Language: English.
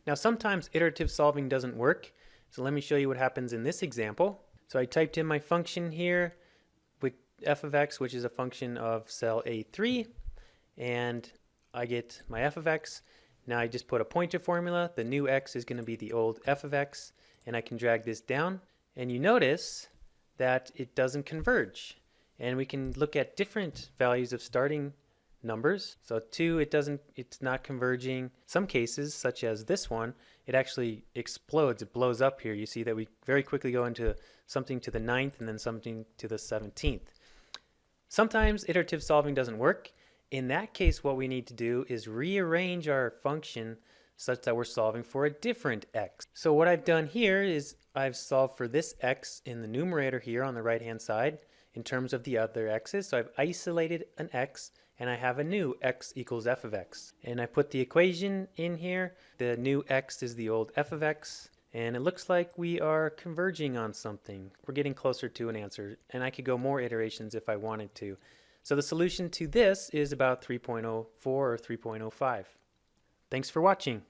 Now sometimes iterative solving doesn't work, so let me show you what happens in this example. So I typed in my function here with f of x, which is a function of cell A3, and I get my f of x. Now I just put a pointer formula. The new x is going to be the old f of x, and I can drag this down, and you notice that it doesn't converge. And we can look at different values of starting numbers. So 2, it's not converging. Some cases, such as this one, it actually explodes, it blows up here. You see that we very quickly go into something to the 9th and then something to the 17th. Sometimes iterative solving doesn't work. In that case, what we need to do is rearrange our function such that we're solving for a different x. So what I've done here is I've solved for this x in the numerator here on the right hand side in terms of the other x's. So I've isolated an x, and I have a new x equals f of x. And I put the equation in here. The new x is the old f of x. And it looks like we are converging on something. We're getting closer to an answer. And I could go more iterations if I wanted to. So the solution to this is about 3.04 or 3.05. Thanks for watching.